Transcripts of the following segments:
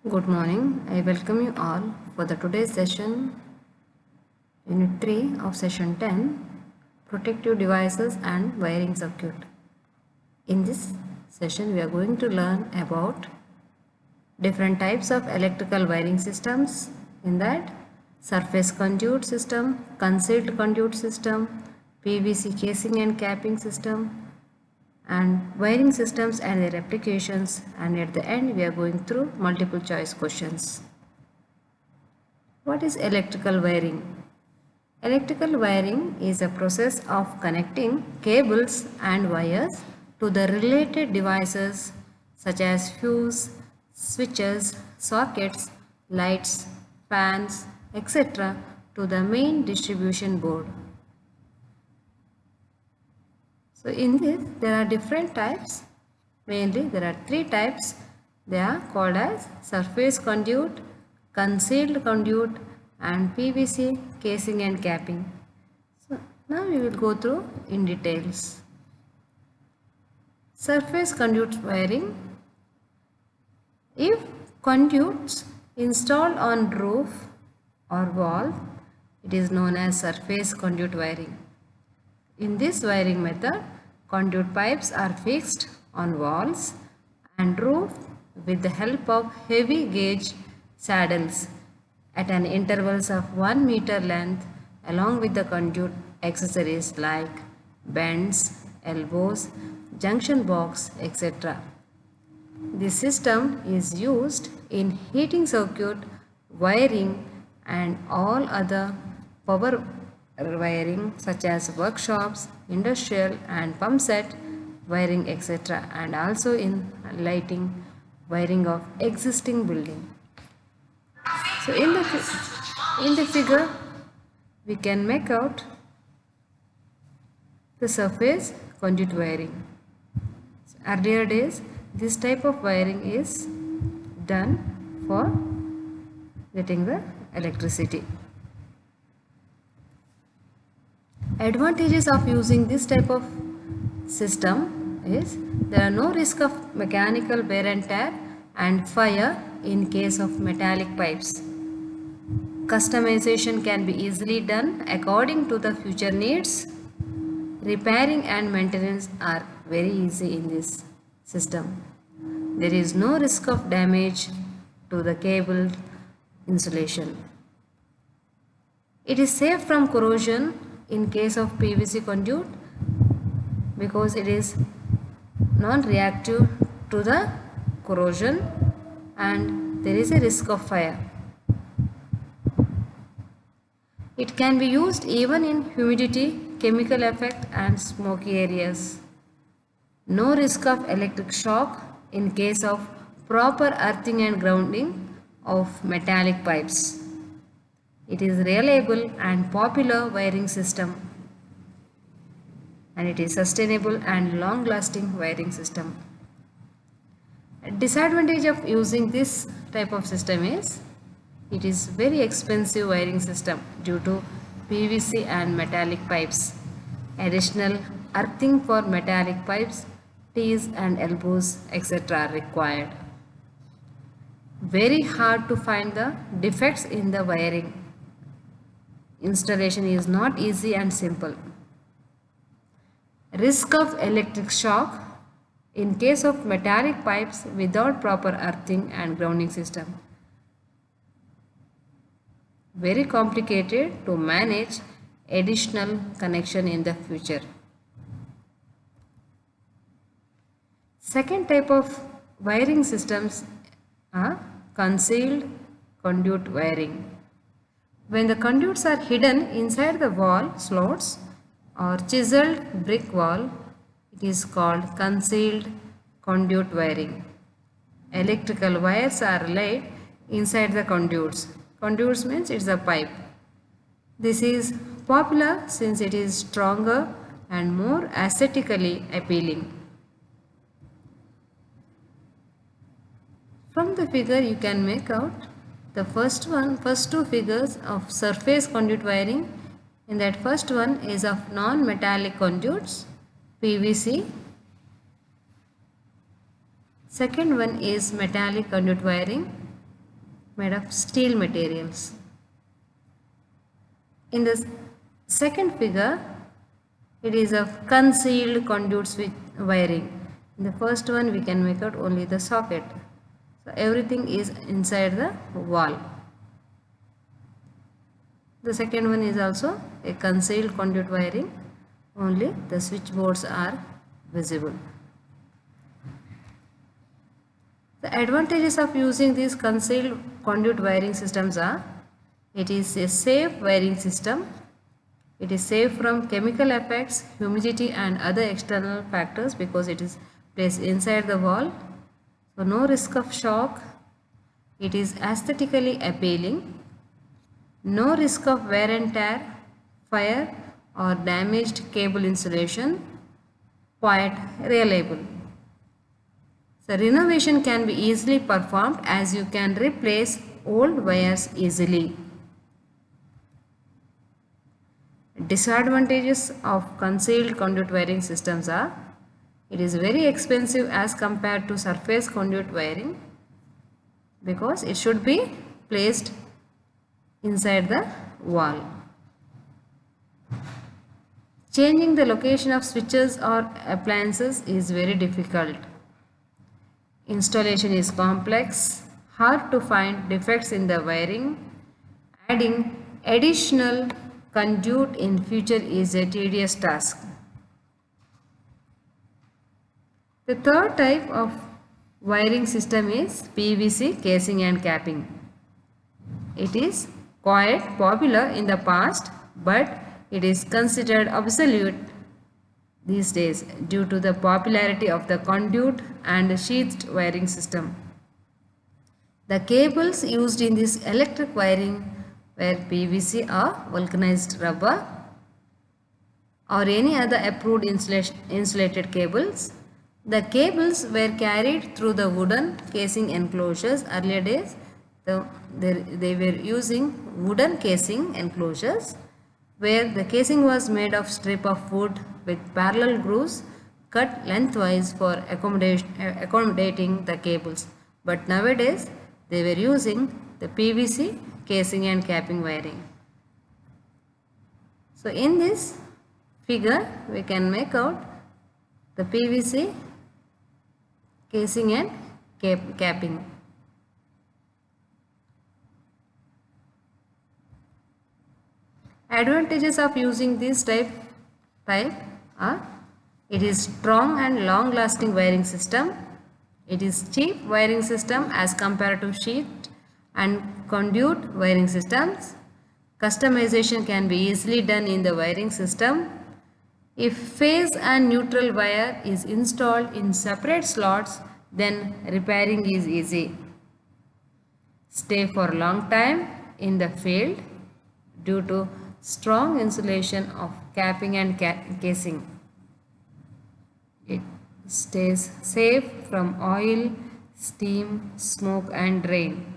Good morning. I welcome you all for the today's session, Unit 3 of Session 10, Protective Devices and Wiring Circuit. In this session, we are going to learn about different types of electrical wiring systems. In that, surface conduit system, concealed conduit system, PVC casing and capping system, and wiring systems and their applications, and at the end we are going through multiple choice questions. What is electrical wiring? Electrical wiring is a process of connecting cables and wires to the related devices such as fuse, switches, sockets, lights, fans, etc. to the main distribution board. So in this there are different types. Mainly there are three types. They are called as surface conduit, concealed conduit and PVC casing and capping. So now we will go through in details. Surface conduit wiring. If conduits installed on roof or wall, it is known as surface conduit wiring. In this wiring method, conduit pipes are fixed on walls and roof with the help of heavy gauge saddles at an intervals of 1 meter length along with the conduit accessories like bends, elbows, junction box, etc. This system is used in heating circuit, wiring and all other power wiring such as workshops, industrial and pump set wiring etc. and also in lighting wiring of existing building. So in the figure we can make out the surface conduit wiring. So earlier days this type of wiring is done for getting the electricity. Advantages of using this type of system is there are no risk of mechanical wear and tear and fire in case of metallic pipes. Customization can be easily done according to the future needs. Repairing and maintenance are very easy in this system. There is no risk of damage to the cable insulation. It is safe from corrosion in case of PVC conduit because it is non-reactive to the corrosion and there is a risk of fire. It can be used even in humidity, chemical effect and smoky areas. No risk of electric shock in case of proper earthing and grounding of metallic pipes. It is reliable and popular wiring system and it is sustainable and long lasting wiring system. A disadvantage of using this type of system is it is very expensive wiring system due to PVC and metallic pipes. Additional earthing for metallic pipes, T's and elbows etc. are required. Very hard to find the defects in the wiring. Installation is not easy and simple. Risk of electric shock in case of metallic pipes without proper earthing and grounding system. Very complicated to manage additional connection in the future. Second type of wiring systems are concealed conduit wiring. When the conduits are hidden inside the wall slots or chiseled brick wall, it is called concealed conduit wiring. Electrical wires are laid inside the conduits. Conduits means it's a pipe. This is popular since it is stronger and more aesthetically appealing. From the figure you can make out the first two figures of surface conduit wiring. In that first one is of non-metallic conduits, PVC. Second one is metallic conduit wiring. made of steel materials. In the second figure, it is of concealed conduit switch wiring. In the first one, we can make out only the socket. So everything is inside the wall. The second one is also a concealed conduit wiring. Only the switchboards are visible. The advantages of using these concealed conduit wiring systems are: it is a safe wiring system. It is safe from chemical effects, humidity and other external factors because it is placed inside the wall. So no risk of shock. It is aesthetically appealing. No risk of wear and tear, fire or damaged cable insulation. Quite reliable. So renovation can be easily performed as you can replace old wires easily. Disadvantages of concealed conduit wiring systems are: it is very expensive as compared to surface conduit wiring because it should be placed inside the wall. Changing the location of switches or appliances is very difficult. Installation is complex, hard to find defects in the wiring. Adding additional conduit in future is a tedious task. The third type of wiring system is PVC casing and capping. It is quite popular in the past, but it is considered obsolete these days due to the popularity of the conduit and sheathed wiring system. The cables used in this electric wiring were PVC or vulcanized rubber or any other approved insulated cables. The cables were carried through the wooden casing enclosures. Earlier days, they were using wooden casing enclosures where the casing was made of strip of wood with parallel grooves cut lengthwise for accommodating the cables. But nowadays, they were using the PVC casing and capping wiring. So in this figure, we can make out the PVC casing and capping. Advantages of using this type are: it is strong and long lasting wiring system. It is cheap wiring system as compared to sheet and conduit wiring systems. Customization can be easily done in the wiring system. If phase and neutral wire is installed in separate slots, then repairing is easy. Stay for a long time in the field due to strong insulation of capping and casing. It stays safe from oil, steam, smoke and rain.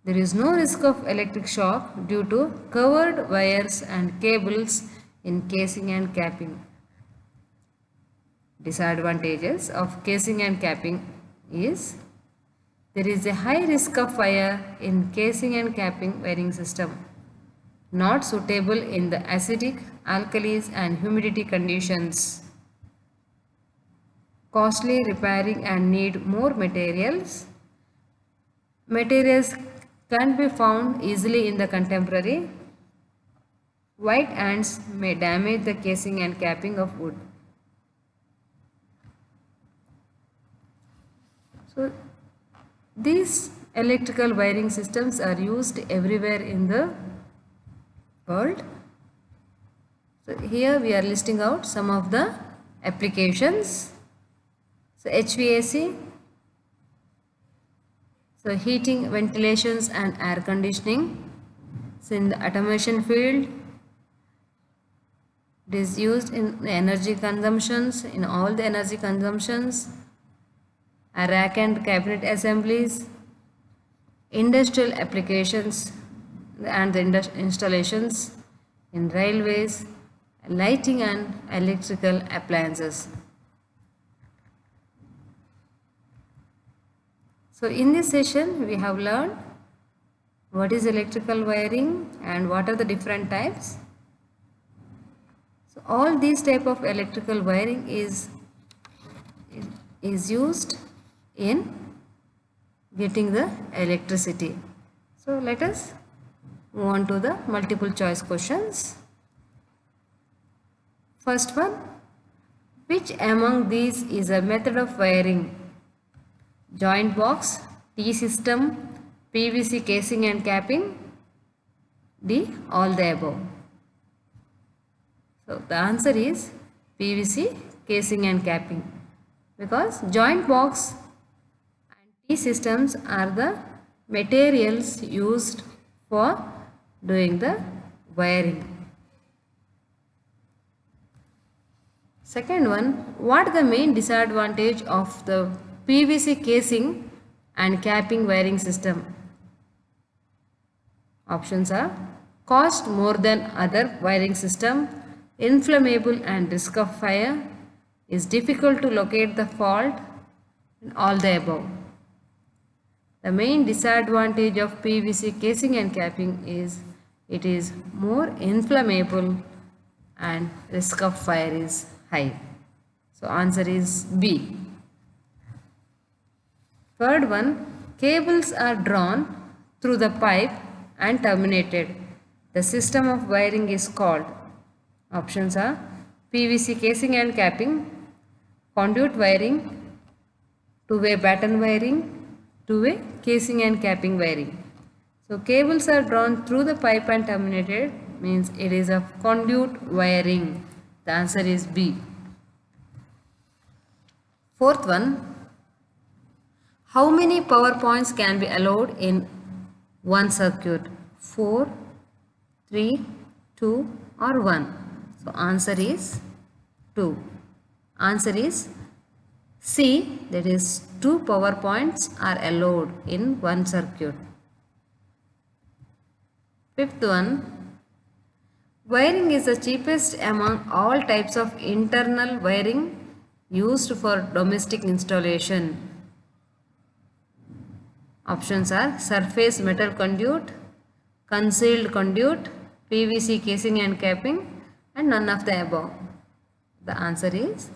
There is no risk of electric shock due to covered wires and cables in casing and capping. Disadvantages of casing and capping is: there is a high risk of fire in casing and capping wiring system. Not suitable in the acidic, alkalis and humidity conditions. Costly repairing and need more materials. Materials can't be found easily in the contemporary. White ants may damage the casing and capping of wood. So these electrical wiring systems are used everywhere in the world. So here we are listing out some of the applications. So HVAC, so heating, ventilations and air conditioning. So in the automation field, it is used in energy consumptions, in all the energy consumptions, rack and cabinet assemblies, industrial applications and the installations in railways, lighting and electrical appliances. So in this session we have learned what is electrical wiring and what are the different types. So all these type of electrical wiring is used in getting the electricity. So let us move on to the multiple choice questions. First one, which among these is a method of wiring? Joint box, T-system, PVC casing and capping, D, all the above. So the answer is PVC casing and capping, because joint box and T-systems are the materials used for doing the wiring. Second one, what is the main disadvantage of the PVC casing and capping wiring system? Options are cost more than other wiring system, inflammable and risk of fire, is difficult to locate the fault, and all the above. The main disadvantage of PVC casing and capping is it is more inflammable and risk of fire is high. So answer is B. Third one, cables are drawn through the pipe and terminated. The system of wiring is called. Options are PVC casing and capping, conduit wiring, two-way batten wiring, two-way casing and capping wiring. So cables are drawn through the pipe and terminated means it is a conduit wiring. The answer is B. Fourth one, how many power points can be allowed in one circuit? 4, 3, 2 or 1. So answer is 2. Answer is C, that is 2 power points are allowed in one circuit. Fifth one, wiring is the cheapest among all types of internal wiring used for domestic installation. Options are surface metal conduit, concealed conduit, PVC casing and capping, and none of the above. The answer is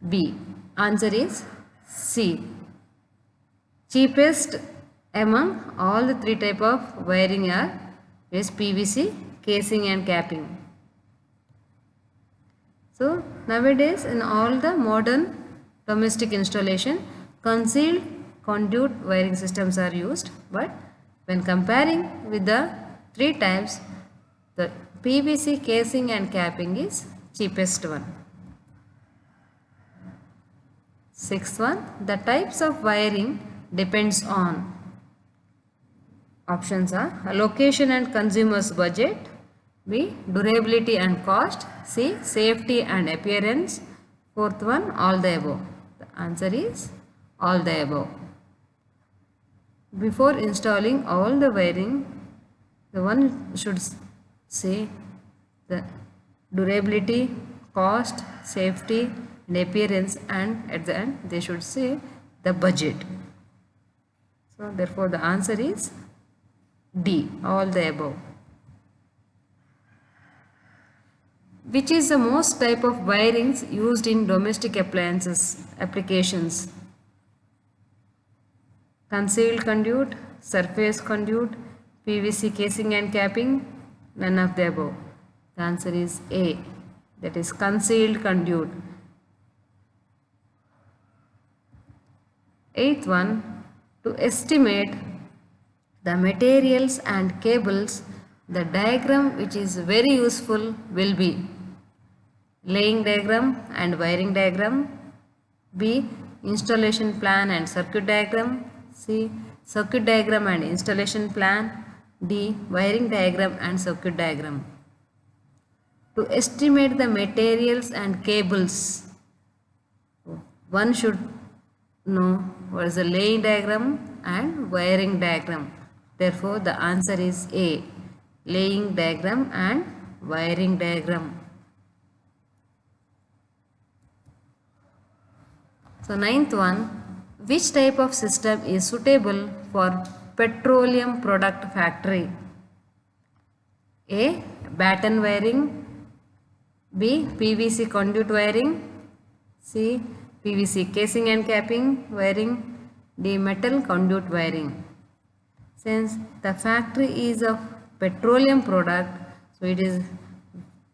B. Answer is C. Cheapest among all the three type of wiring is PVC casing and capping. So nowadays in all the modern domestic installation, concealed conduit wiring systems are used, but when comparing with the three types, the PVC casing and capping is cheapest one. Sixth one, the types of wiring depends on. Options are location and consumer's budget, B, durability and cost, C, safety and appearance, fourth one, all the above. The answer is all the above. Before installing all the wiring, the one should say the durability, cost, safety and appearance, and at the end they should say the budget. So therefore the answer is D, all the above. Which is the most type of wirings used in domestic appliances applications? Concealed conduit, surface conduit, PVC casing and capping, none of the above. The answer is A, that is concealed conduit. Eighth one, to estimate the materials and cables, the diagram which is very useful will be laying diagram and wiring diagram, B, installation plan and circuit diagram, C, circuit diagram and installation plan, D, wiring diagram and circuit diagram. To estimate the materials and cables, one should know what is the laying diagram and wiring diagram. Therefore, the answer is A, laying diagram and wiring diagram. So, ninth one, Which type of system is suitable for petroleum product factory? A. Batten wiring. B. PVC conduit wiring. C. PVC casing and capping wiring. D. Metal conduit wiring. Since the factory is of petroleum product, so it is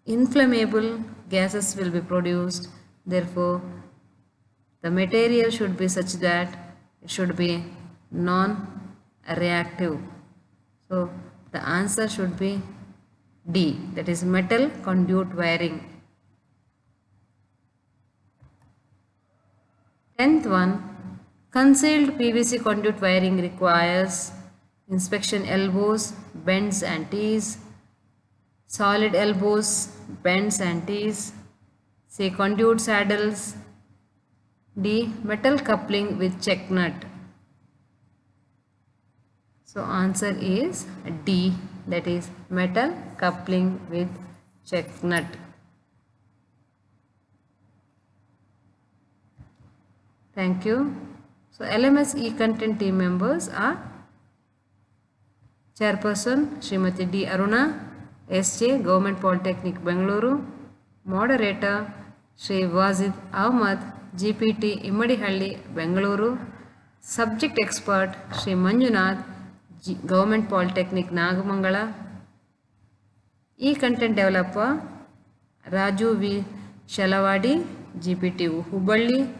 inflammable gases will be produced. Therefore, the material should be such that it should be non-reactive. So, the answer should be D, that is metal conduit wiring. 10th one, concealed PVC conduit wiring requires inspection elbows, bends and tees, solid elbows, bends and tees, C. Conduit saddles, D. Metal coupling with check nut. So answer is D, that is metal coupling with check nut. Thank you. So LMS e-content team members are Chairperson Srimati D. Aruna, SJ, Government Polytechnic, Bengaluru. Moderator Shri Wazid Ahmad, GPT, Immadihalli, Bengaluru. Subject expert Shri Manjunath, Government Polytechnic, Nagamangala. E-content developer Raju V. Shalavadi, GPT, Hubballi.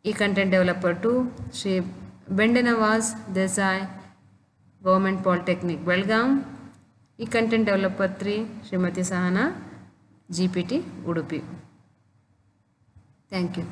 E-content developer 2 Shri Bendenavaz Desai, Government Polytechnic, Belgaum. E-content developer 3 Srimati Sahana, GPT, Udupi. Thank you.